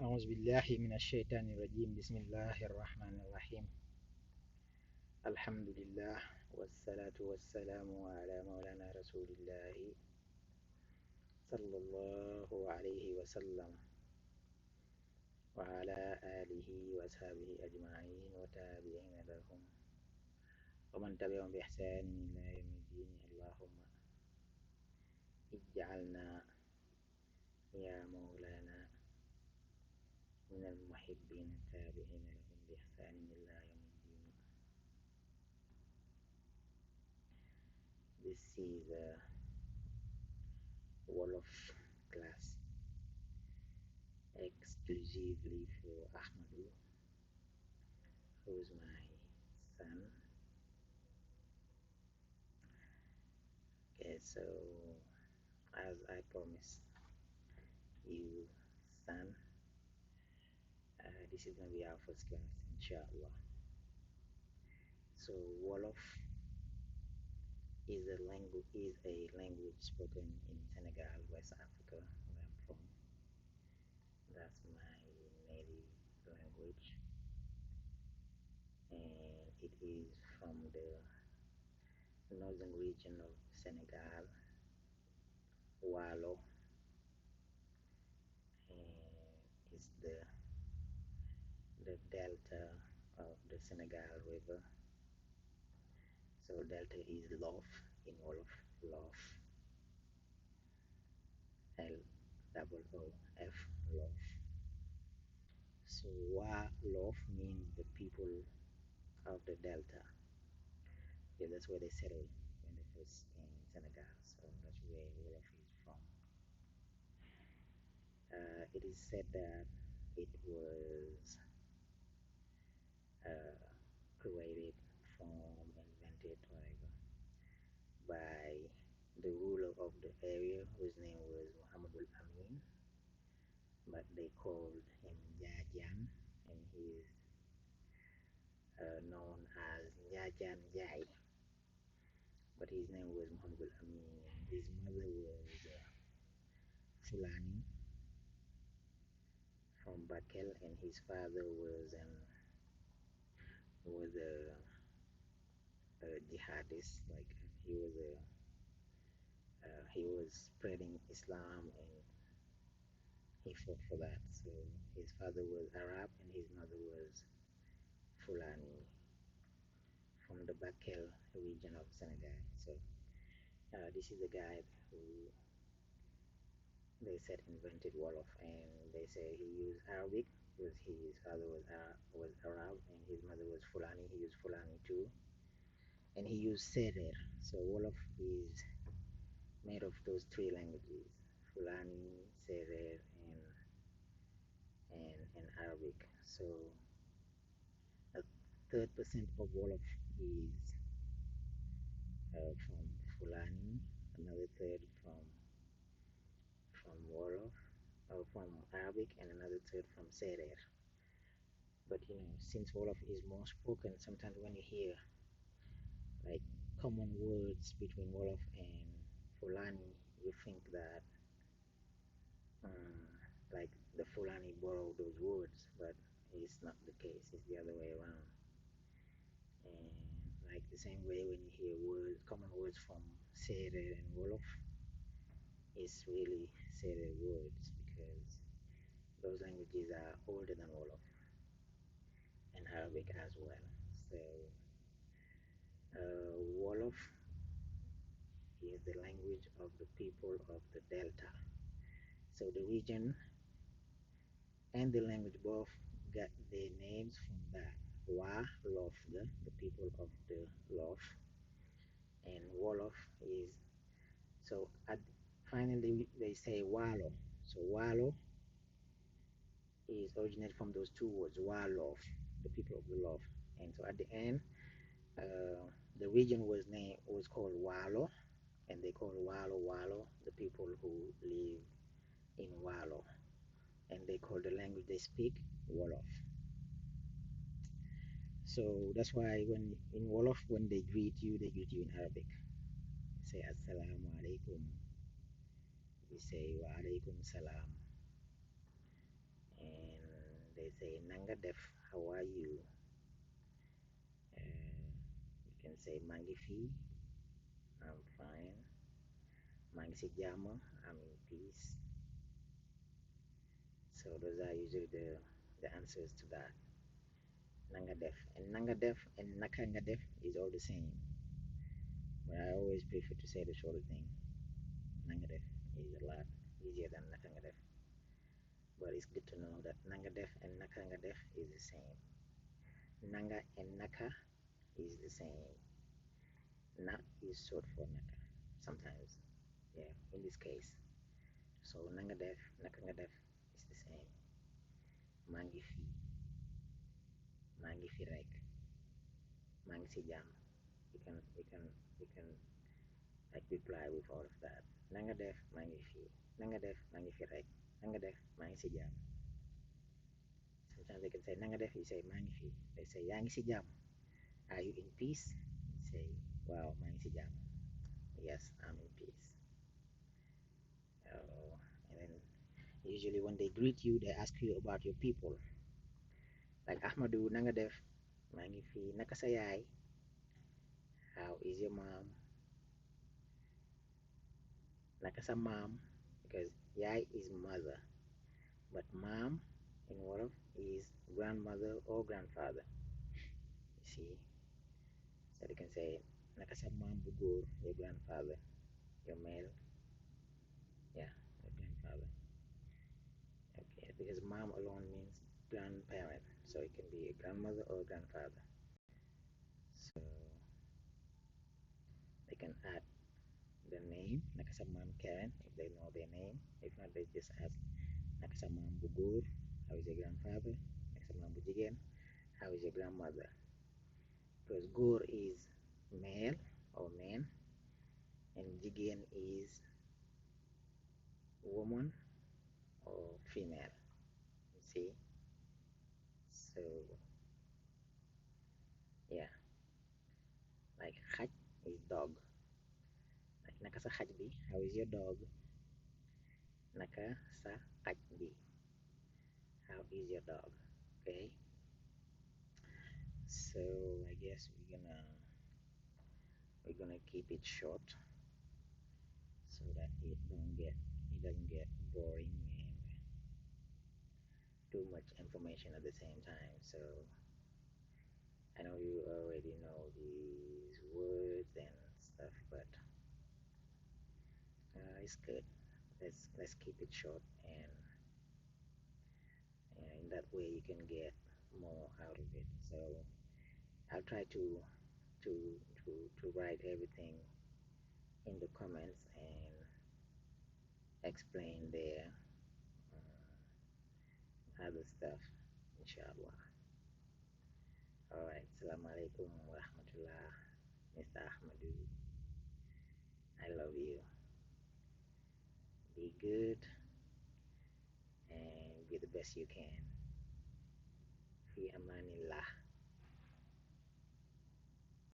أعوذ بالله من الشيطان الرجيم بسم الله الرحمن الرحيم الحمد لله والصلاة والسلام على مولانا رسول الله صلى الله عليه وسلم وعلى آله وأصحابه أجمعين وتابعين لهم ومن تبعهم بإحسان إلى يوم الدين اللهم اجعلنا يا مولانا من المحبين التابعين لهم بإحسان إلى يوم الدين. This is a Wolof class exclusively for Ahmadu, who is my son. Okay, so as I promised you, son, this is going to be our first class, inshallah. So Wolof is a language spoken in Senegal, West Africa, where I'm from. That's my native language, and it is from the northern region of Senegal, Waalo, and it's the delta of the Senegal River. So delta is Lof in Wolof, Lof, L-O-O-F, Lof. So Lof means the people of the delta. Yeah, that's where they settled when they first came in Senegal. So that's where Wolof is from. It is said that it was created, formed, invented, whatever, by the ruler of the area, whose name was Muhammadul Amin, but they called him Njajan, and he is known as Njajan Jai. But his name was Muhammadul Amin. His mother was Fulani from Bakel, and his father was a jihadist. Like he was spreading Islam, and he fought for that. So his father was Arab and his mother was Fulani from the Bakel region of Senegal. So this is the guy who they said invented Wolof, and they say he used Arabic because his father was Arab and his mother was Fulani. He used Fulani too, and he used Serer. So Wolof is made of those three languages: Fulani, Serer, and Arabic. So a 3% of Wolof is from Fulani, another third from Wolof, or from Arabic, and another third from Serer. But since Wolof is more spoken, sometimes when you hear like common words between Wolof and Fulani, you think that like the Fulani borrowed those words, but it's not the case. It's the other way around. And like the same way when you hear common words from Serer and Wolof, it's really Serer words because those languages are older than Wolof and Arabic as well. So Wolof is the language of the people of the Delta. So the region and the language both got their names from that. Wa, Lof, the people of the Lof, and Wolof is, so finally they say Walo. So Walo is originated from those two words, Walof, the people of the Lof. And so at the end, the region was called Walo, and they call Walo the people who live in Walo, and they call the language they speak Wolof. So that's why when in Wolof, when they greet you in Arabic. Say Assalamu alaikum. We say Wa alaikum salam. And they say nanga def, how are you? You can say mangi fi, I'm fine. Mangi si jama, I'm in peace. So those are usually the answers to that. Nanga def. And nanga def and nakanga def is all the same. But I always prefer to say the shorter thing. Nanga def is a lot easier than nakanga def. But it's good to know that nanga def and nakanga def is the same. Nanga and naka is the same. Na is short for naka sometimes. Yeah, in this case. So nanga def, nakanga def is the same. Mangi fi, mangi fi rek, mangi si jam. You can like reply with all of that. Nanga def, mangi fi. Nanga def, mangi fi rek. Nanga def, mangi si jam. Sometimes they can say nanga def, you say mangi fi. They say yangi si jam. Are you in peace? You say wow, mangi si jam. Yes, I'm in peace. And then usually when they greet you, they ask you about your people. Like Ahmadu nanga def, mangi fi. Naka sa yai? How is your mom? Naka sa mom? Because yai is mother, but mom in Wolof is grandmother or grandfather. You see, so they can say naka sa mom bu góor, your grandfather, your male, yeah, your grandfather. Okay, because mom alone means grandparent, so it can be a grandmother or a grandfather. So they can add the name naka sa mom Karen if they know their name. If not, they just ask naka sa mom bu góor, how is your grandfather? Naka sa mom bu jigéen, how is your grandmother? Because góor is male or man, and jigéen is woman or female. You see? So yeah, like xaj is dog. Like naka sa xaj bi, how is your dog? Naka sa xaj bi, how is your dog? Okay. So I guess we're gonna keep it short so that it doesn't get boring and too much information at the same time. So I know you already know these words and stuff, but it's good. Let's keep it short, and in that way you can get more out of it. So I'll try to to write everything in the comments and explain there other stuff, inshallah. All right, Assalamu alaikum wa rahmatullah, Mr. Ahmadu. I love you. Be good and be the best you can. Fi amanillah.